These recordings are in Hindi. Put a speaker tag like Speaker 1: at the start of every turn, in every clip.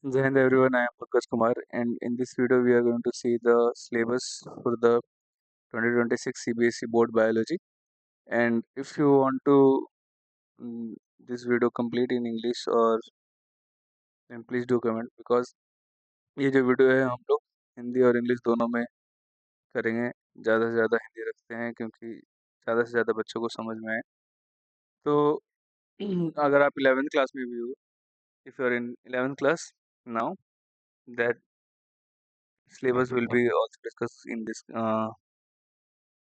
Speaker 1: Jai Hind everyone, I am Pankaj Kumar, and in this video we are going to see the syllabus for the 2026 CBSE Board Biology. And if you want to this video complete in English or then please do comment because ये जो वीडियो है हम लोग हिंदी और इंग्लिश दोनों में करेंगे। ज़्यादा से ज़्यादा हिंदी रखते हैं क्योंकि ज़्यादा से ज़्यादा बच्चों को समझ में आए। तो अगर आप 11th क्लास में भी हो, if you are in 11th class now, that syllabus will be also discussed in this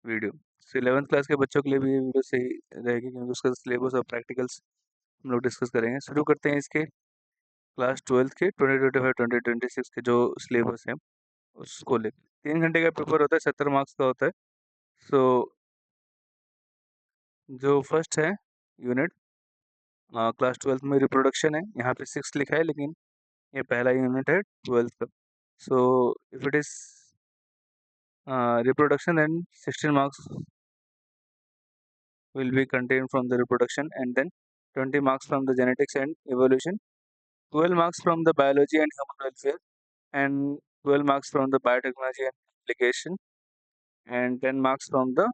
Speaker 1: video. तो 11th क्लास के बच्चों के लिए भी ये वीडियो सही रहेगी क्योंकि उसका सिलेबस और प्रैक्टिकल्स हम लोग डिस्कस करेंगे। शुरू करते हैं इसके क्लास 12th के 2025-2026 के जो सिलेबस है उसको लेकर। 3 घंटे का पेपर होता है, 70 मार्क्स का होता है। सो जो फर्स्ट है यूनिट क्लास 12th में रिप्रोडक्शन है। यहाँ पे 6 लिखा है लेकिन ये पहला यूनिट है 12th का। So if it is reproduction, then 16 marks will be contained from the reproduction, and then 20 marks from the genetics and evolution, 12 marks from the biology and human welfare, and 12 marks from the biotechnology and application, and 10 marks from the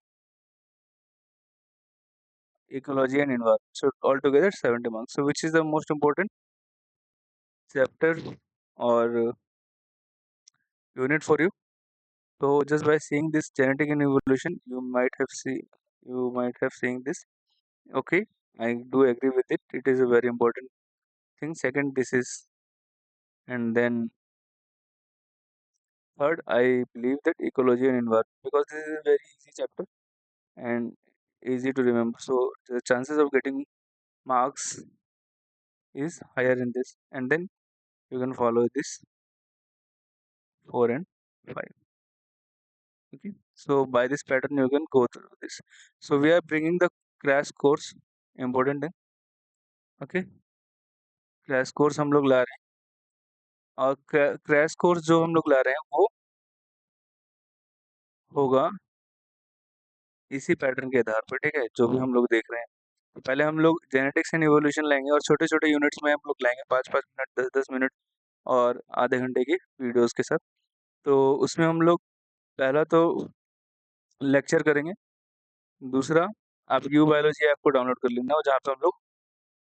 Speaker 1: ecology and environment. So altogether 70 marks. So which is the most important chapter or unit for you? So just by seeing this genetic and evolution, you might have seen this. Okay, I do agree with it. It is a very important thing. Second, this is, and then third, I believe that ecology and environment, because this is a very easy chapter and easy to remember. So the chances of getting marks is higher in this, and then you can follow this 4 and 5. Okay. So by this pattern you can go through this. So we are bringing the crash course, important है. Okay. क्रैश कोर्स हम लोग ला रहे हैं और क्रैश कोर्स जो हम लोग ला रहे हैं वो होगा इसी पैटर्न के आधार पर। ठीक है, जो भी हम लोग देख रहे हैं, तो पहले हम लोग जेनेटिक्स एंड इवोल्यूशन लाएंगे और छोटे छोटे यूनिट्स में हम लोग लाएंगे 5-5 मिनट, 10-10 मिनट और आधे घंटे की वीडियोस के साथ। तो उसमें हम लोग पहला तो लेक्चर करेंगे, दूसरा आप यू बायोलॉजी ऐप को डाउनलोड कर लेना और जहाँ पे हम लोग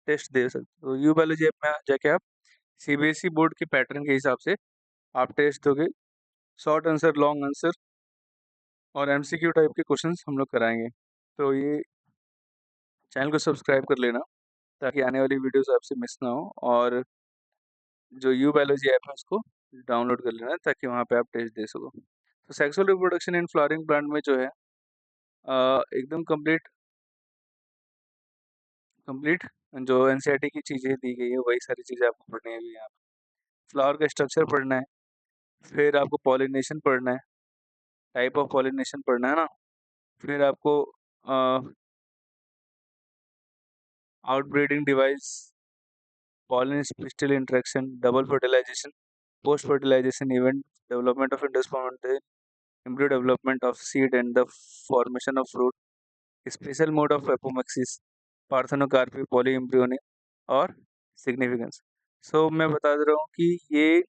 Speaker 1: टेस्ट दे सकते। तो यू बायोलॉजी ऐप में जाके आप सीबीएसई बोर्ड के पैटर्न के हिसाब से आप टेस्ट दोगे, शॉर्ट आंसर, लॉन्ग आंसर और एमसीक्यू टाइप के क्वेश्चंस हम लोग कराएंगे। तो ये चैनल को सब्सक्राइब कर लेना ताकि आने वाली वीडियोस आपसे मिस ना हो, और जो यू बायोलॉजी ऐप है उसको डाउनलोड कर लेना ताकि वहाँ पे आप टेस्ट दे सको। तो sexual reproduction in flowering plant में जो है एकदम कंप्लीट कंप्लीट जो एनसीईआरटी की चीज़ें दी गई है वही सारी चीज़ें आपको पढ़नी है। यहाँ पे फ्लावर का स्ट्रक्चर पढ़ना है, फिर आपको पॉलिनेशन पढ़ना है, टाइप ऑफ पॉलिनेशन पढ़ना है ना, फिर आपको outbreeding device, pollen pistil interaction, double fertilization, post fertilization event, development of endosperm, embryo development of seed and the formation of fruit, special mode of apomixis, parthenocarpy, polyembryony और significance। So मैं बता दे रहा हूँ कि ये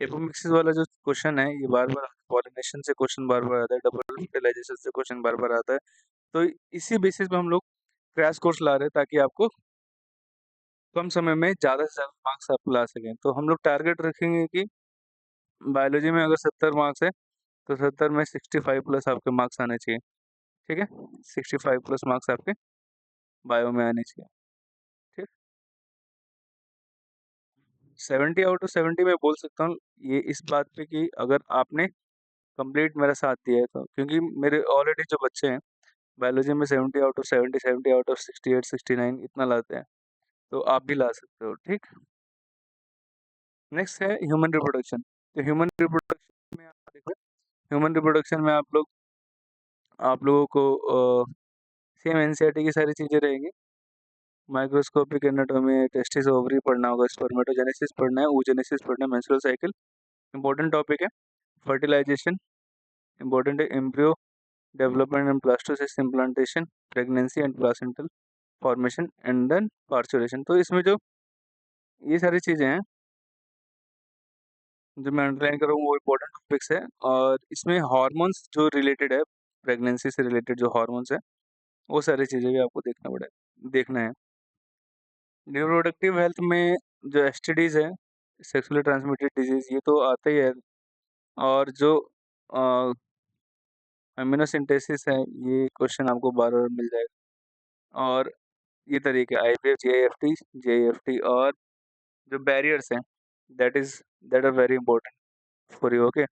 Speaker 1: एपोमिक्सिस वाला जो क्वेश्चन है ये बार बार, पॉलिनेशन से क्वेश्चन बार बार आता है, डबल फर्टिलाइजेशन से क्वेश्चन बार बार आता है। तो इसी बेसिस पे हम लोग क्रैश कोर्स ला रहे हैं ताकि आपको कम समय में ज़्यादा से ज़्यादा मार्क्स आप ला सकें। तो हम लोग टारगेट रखेंगे कि बायोलॉजी में अगर 70 मार्क्स है तो 70 में 65 प्लस आपके मार्क्स आने चाहिए। ठीक है, 65 प्लस मार्क्स आपके बायो में आने चाहिए। ठीक, 70 आउट ऑफ 70 मैं बोल सकता हूँ ये इस बात पे कि अगर आपने कंप्लीट मेरा साथ दिया है तो, क्योंकि मेरे ऑलरेडी जो बच्चे हैं बायोलॉजी में 70 आउट ऑफ 70, 70 आउट ऑफ 68, 69 इतना लाते हैं, तो आप भी ला सकते हो। ठीक, नेक्स्ट है ह्यूमन रिप्रोडक्शन। तो ह्यूमन रिप्रोडक्शन में आप देखो, ह्यूमन रिप्रोडक्शन में आप लोगों को सेम एनसीईआरटी की सारी चीज़ें रहेंगी। माइक्रोस्कोपिक एनाटॉमी, टेस्टिस, ओवरी पढ़ना होगा, स्पर्मेटोजेनेसिस पढ़ना है, oogenesis पढ़ना है, मेंस्ट्रुअल साइकिल इंपॉर्टेंट टॉपिक है, फर्टिलाइजेशन इंपॉर्टेंट है, embryo development and blastocyst implantation, pregnancy and placental formation and then parturition. तो इसमें जो ये सारी चीज़ें हैं जो मैं अंडरलाइन कर रहा हूँ वो इम्पोर्टेंट टॉपिक्स है, और इसमें हार्मोन्स जो रिलेटेड है, प्रेगनेंसी से रिलेटेड जो हार्मोन्स है, वो सारी चीज़ें भी आपको देखना है। रिप्रोडक्टिव हेल्थ में जो एसटीडीज़ है, सेक्सुअली ट्रांसमिटेड डिजीज़, ये तो आता ही है, और जो अ, एमिनोसिंथेसिस है, ये क्वेश्चन आपको बार-बार मिल जाएगा, और ये तरीके आईवीएफ, जीआईएफटी, जेआईएफटी, और जो बैरियर्स हैं, that is that are very important for you, okay,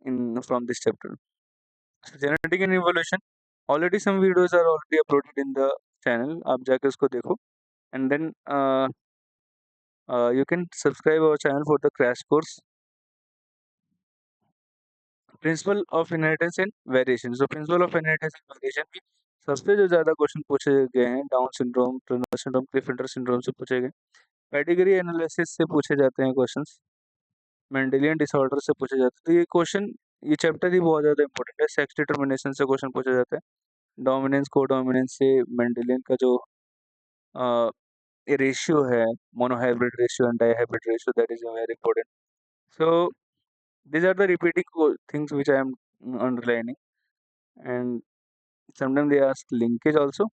Speaker 1: in from this chapter. So genetic and evolution. Already some videos are already uploaded in the channel. आप जाके उसको देखो, and then you can subscribe our channel for the crash course. Principle of inheritance and variation. So principle of inheritance and variation भी सबसे जो ज़्यादा क्वेश्चन पूछे गए हैं Down syndrome, Turner syndrome, Klinefelter syndrome से पूछे गए, पेडिग्री एनालिसिस से पूछे जाते हैं क्वेश्चंस, मेंडेलियन डिसऑर्डर से पूछे जाते हैं। तो ये क्वेश्चन, ये चैप्टर ही बहुत ज़्यादा इंपॉर्टेंट है। सेक्स डिटर्मिनेशन से क्वेश्चन पूछे जाते हैं, डोमिनेंस कोडोमिनेंस से, मेंडेलियन का जो रेशियो है, monohybrid ratio and dihybrid ratio, that is very important. So these are the repeating things which I am underlining, and sometimes they ask linkage also.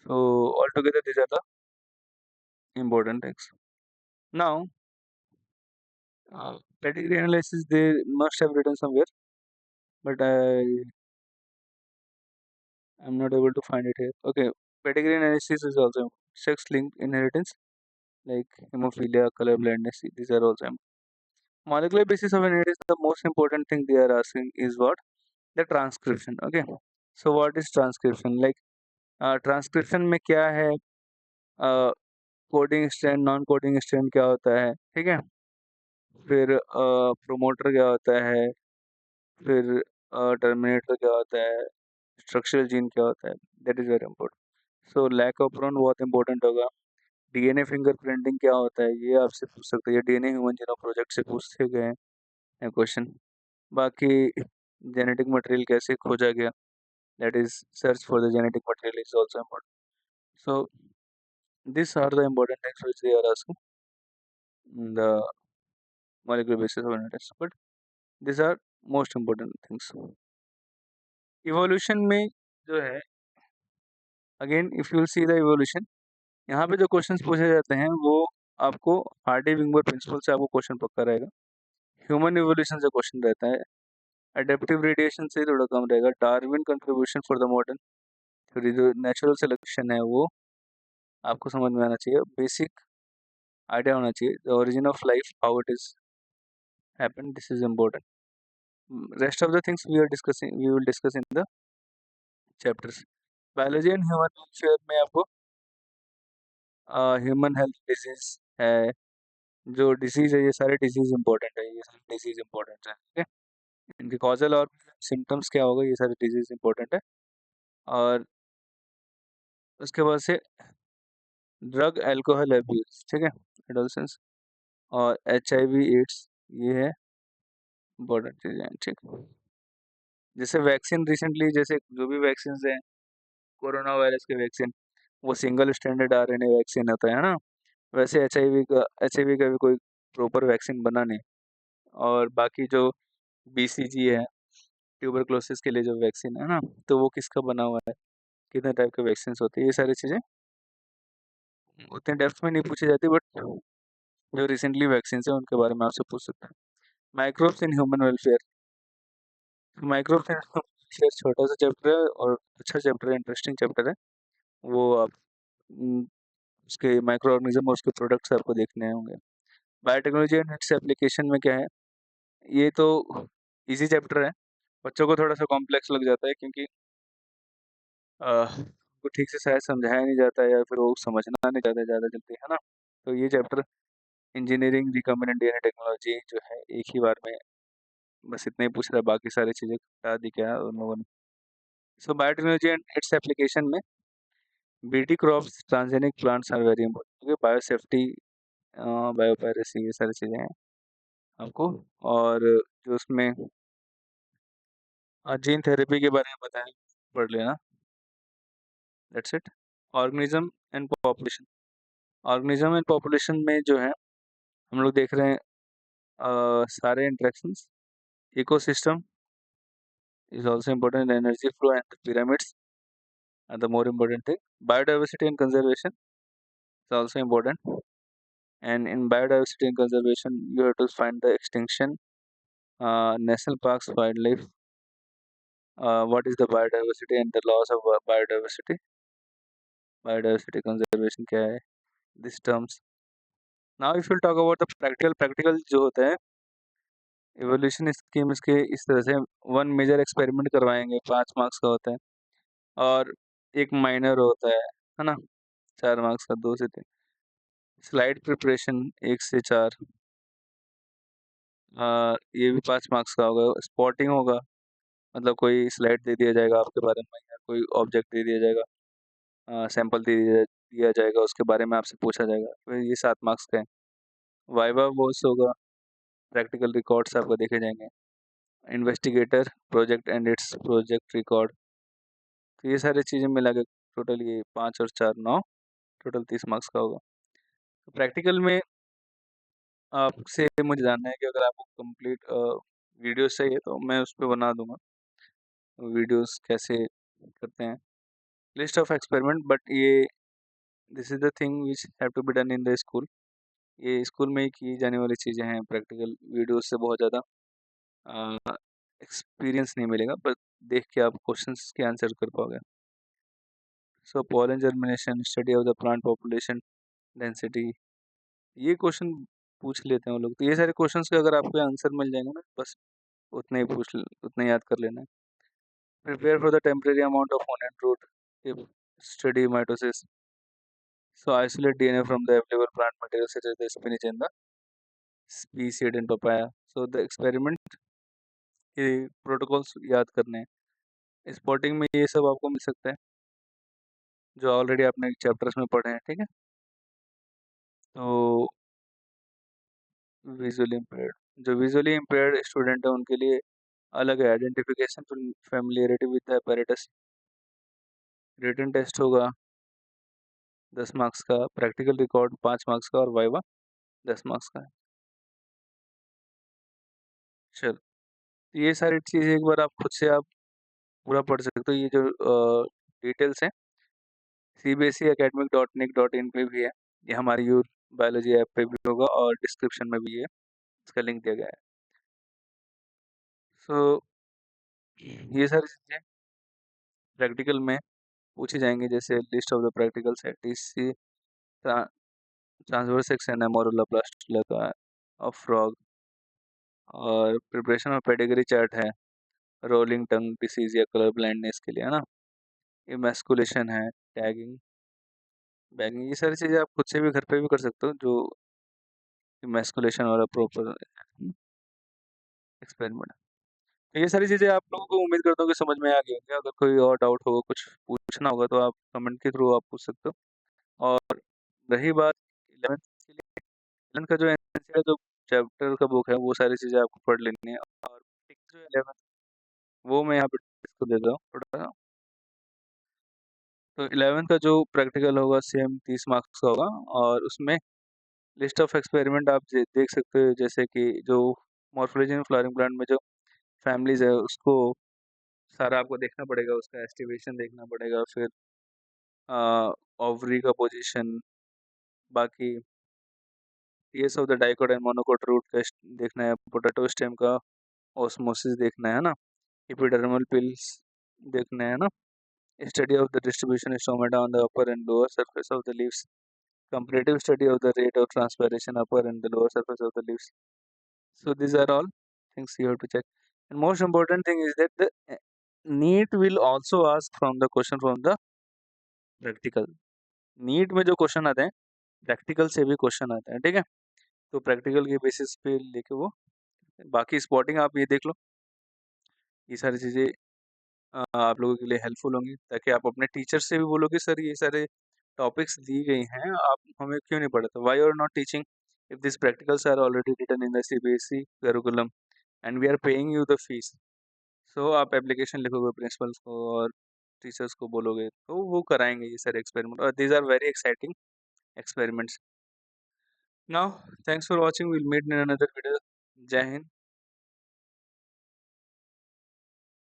Speaker 1: So altogether these are the important things. Now pedigree analysis they must have written somewhere, but I'm not able to find it here. Okay, pedigree analysis is also sex linked inheritance like hemophilia, color blindness. These are also molecular basis of inheritance. The most important thing they are asking is what? The transcription. Okay, so what is transcription? Like transcription में क्या है, coding strand, non coding strand क्या होता है, ठीक है, फिर प्रोमोटर क्या होता है, फिर टर्मिनेटर क्या होता है, स्ट्रक्चरल जीन क्या होता है, that is very important. So lac operon बहुत इंपॉर्टेंट होगा. डीएनए फिंगरप्रिंटिंग क्या होता है, ये आपसे पूछ सकते हैं, डीएनए ह्यूमन जीनोम प्रोजेक्ट से पूछते गए हैं क्वेश्चन. बाकी जेनेटिक मटेरियल कैसे खोजा गया, that is search for the genetic material is also important. So these are the important things which they are asking in the molecular basis of inheritance. But these are most important things. Evolution में जो है, again if you see the evolution, यहाँ पे जो क्वेश्चंस पूछे जाते हैं वो आपको हार्डी विंगबर्ग प्रिंसिपल से आपको क्वेश्चन पक्का रहेगा. ह्यूमन इवोल्यूशन से क्वेश्चन रहता है, अडेप्टिव रेडिएशन से थोड़ा कम रहेगा, Darwin contribution for the modern theory, जो नेचुरल सिलेक्शन है वो आपको समझ में आना चाहिए, बेसिक आइडिया होना चाहिए, the origin of life, how it is happen, this is important. Rest of the things we will discuss in the chapters. Biology and human welfare में आपको ह्यूमन हेल्थ डिजीज है, जो डिजीज है, ये सारे डिजीज इंपॉर्टेंट है, ये सारे डिजीज इंपॉर्टेंट है, ठीक है, इनके कॉजल और सिम्टम्स क्या होगा, ये सारे डिजीज इंपॉर्टेंट है. और उसके बाद से ड्रग एल्कोहल एब्यूज, ठीक है, एडोलसेंस, और HIV एड्स, ये है इंपॉर्टेंट चीज़ें हैं, ठीक. जैसे वैक्सीन रिसेंटली, जैसे जो भी वैक्सीन हैं, कोरोना वायरस के वैक्सीन, वो सिंगल स्टैंडर्ड RNA वैक्सीन होता है ना, वैसे एच आई वी का भी कोई प्रॉपर वैक्सीन बना नहीं. और बाकी जो BCG है, ट्यूबरक्लोसिस के लिए जो वैक्सीन है ना, तो वो किसका बना हुआ है, कितने टाइप के वैक्सीन होते हैं, ये सारी चीज़ें उतने डेप्थ में नहीं पूछी जाती, बट जो रिसेंटली वैक्सीन है उनके बारे में आपसे पूछ सकते हैं. Microbes in human welfare. Microbes in human welfare छोटा सा चैप्टर है और अच्छा चैप्टर है, इंटरेस्टिंग चैप्टर है. वो आप उसके माइक्रो ऑर्गेनिज्म और उसके प्रोडक्ट्स आपको देखने होंगे. बायोटेक्नोलॉजी एंड इट्स एप्लीकेशन में क्या है, ये तो इजी चैप्टर है, बच्चों को थोड़ा सा कॉम्प्लेक्स लग जाता है, क्योंकि उनको ठीक से शायद समझाया नहीं जाता है, या फिर वो समझना नहीं चाहते ज़्यादा जल्दी, है ना. तो ये chapter engineering recommended DNA technology जो है, एक ही बार में बस इतना ही पूछ रहा है, बाकी सारी चीज़ें बता दी क्या उन लोगों ने. So biotechnology and its application में BT crops, transgenic plants are very important, क्योंकि बायोसेफ्टी, बायोपायरेसी, ये सारी चीज़ें हैं आपको. और जो उसमें जीन थेरेपी के बारे में बताएं, पढ़ लेना, that's it. Organism and population. Organism and population में जो है, हम लोग देख रहे हैं सारे interactions, ecosystem is also important, energy flow and the pyramids are the more important thing. Biodiversity and conservation is also important. And in biodiversity and conservation, you have to find the extinction, national parks, wildlife, what is the biodiversity and the loss of biodiversity, biodiversity conservation क्या है, these terms. Now if we'll talk about the practical जो होता है, evolution स्कीम इसके इस तरह से, वन मेजर एक्सपेरिमेंट करवाएंगे 5 मार्क्स का होता है, और एक माइनर होता है ना, 4 मार्क्स का, 2 से 3। स्लाइड प्रिपरेशन 1 से 4, ये भी 5 मार्क्स का होगा। स्पॉटिंग होगा, मतलब कोई स्लाइड दे दिया जाएगा आपके बारे में, या कोई ऑब्जेक्ट दे दिया जाएगा, सैंपल दिया जाएगा, उसके बारे में आपसे पूछा जाएगा, तो ये 7 मार्क्स का है। वाइवा वॉइस होगा, प्रैक्टिकल रिकॉर्ड्स आपको देखे जाएंगे। Investigator, project and it's project record, तो ये सारी चीज़ें मिला के टोटल ये 5 और 4 9, टोटल 30 मार्क्स का होगा। तो प्रैक्टिकल में आपसे मुझे जानना है कि अगर आपको कंप्लीट वीडियोस चाहिए तो मैं उस पर बना दूंगा, वीडियोस कैसे करते हैं, लिस्ट ऑफ एक्सपेरिमेंट, बट ये this is the thing which have to be done in the school. ये स्कूल में ही की जाने वाली चीज़ें हैं, प्रैक्टिकल वीडियोस से बहुत ज़्यादा एक्सपीरियंस नहीं मिलेगा, बस देख के आप क्वेश्चंस के आंसर कर पाओगे। So pollen germination, study of the plant population density, ये क्वेश्चन पूछ लेते हैं वो लोग, तो ये सारे क्वेश्चंस के अगर आपको आंसर मिल जाएंगे ना, बस उतना ही याद कर लेना है। Prepare for the temporary amount of on and root, study mitosis, so isolate DNA from the available plant material such as the spinach and the pea seed and papaya. So the experiment के प्रोटोकॉल्स याद करने हैं। स्पॉटिंग में ये सब आपको मिल सकता है, जो ऑलरेडी आपने चैप्टर्स में पढ़े हैं, ठीक है। तो विजुअली इम्पेयर्ड, जो विजुअली इम्पेयर्ड स्टूडेंट है उनके लिए अलग है, identification familiarity with the apparatus। Written test होगा 10 मार्क्स का, प्रैक्टिकल रिकॉर्ड 5 मार्क्स का, और वाइवा 10 मार्क्स का है। चलो, तो ये सारी चीज़ें एक बार आप खुद से आप पूरा पढ़ सकते हो। ये जो डिटेल्स हैं cbseacademic.nic.in पे भी है, ये हमारी यूथ बायोलॉजी ऐप पे भी होगा, और डिस्क्रिप्शन में भी है, इसका लिंक दिया गया है। सो ये सारी चीज़ें प्रैक्टिकल में पूछी जाएंगी, जैसे लिस्ट ऑफ द प्रैक्टिकल्स है, टीसी ट्रांसवर्स सेक्शन है, मोरुला प्लास्टुला का, और फ्रॉग, और प्रिपरेशन ऑफ पेडिग्री चार्ट है, रोलिंग टंग डिसीज या कलर ब्लाइंडनेस के लिए, है ना, इमेस्कुलेशन है, टैगिंग, बैगिंग, ये सारी चीज़ें आप खुद से भी घर पे भी कर सकते हो, जो इमेस्कुलेशन वाला प्रॉपर एक्सपेरिमेंट। तो ये सारी चीज़ें आप लोगों को उम्मीद करता हूँ कि समझ में आ गई होंगी। अगर कोई और डाउट होगा, कुछ पूछना होगा, तो आप कमेंट के थ्रू आप पूछ सकते हो। और रही बात 11th के लिए, 11th का जो एनसीईआरटी जो चैप्टर का बुक है, वो सारी चीज़ें आपको पढ़ लेनी है, और जो 11th वो मैं यहाँ पे डिस्कस कर देता हूँ थोड़ा सा। तो 11th का जो प्रैक्टिकल होगा सेम 30 मार्क्स का होगा, और उसमें लिस्ट ऑफ एक्सपेरिमेंट आप देख सकते हो, जैसे कि जो मॉर्फोलॉजी एंड फ्लावरिंग प्लांट में जो फैमिलीज है, उसको सारा आपको देखना पड़ेगा, उसका एस्टिमेशन देखना पड़ेगा, फिर ओवरी का पोजीशन, बाकी ये सब the dicot and monocot root का देखना है, पोटैटो स्टेम का ऑस्मोसिस देखना है ना, एपिडर्मल पिल्स देखना है ना, study of the distribution stomata on the upper and lower surface of the leaves, comparative study of the rate of transpiration upper and the lower surface of the leaves. So these are all things you have to check. And most important thing is that the NEET will also ask from the question from the practical. NEET में जो क्वेश्चन आते हैं, प्रैक्टिकल से भी क्वेश्चन आते हैं, ठीक है। तो प्रैक्टिकल के बेसिस पे लेके वो, बाकी स्पॉटिंग आप ये देख लो, ये सारी चीज़ें आप लोगों के लिए हेल्पफुल होंगी, ताकि आप अपने टीचर से भी बोलो कि सर ये सारे टॉपिक्स दी गई हैं, आप हमें क्यों नहीं पढ़ाते, why are not teaching if this practicals are already written in the CBSE curriculum and we are paying you the fees. सो आप एप्लीकेशन लिखोगे प्रिंसिपल्स को और टीचर्स को बोलोगे, तो वो कराएंगे ये सारे एक्सपेरिमेंट, और these are very exciting experiments. Now, thanks for watching. We'll meet in another video. जय हिंद।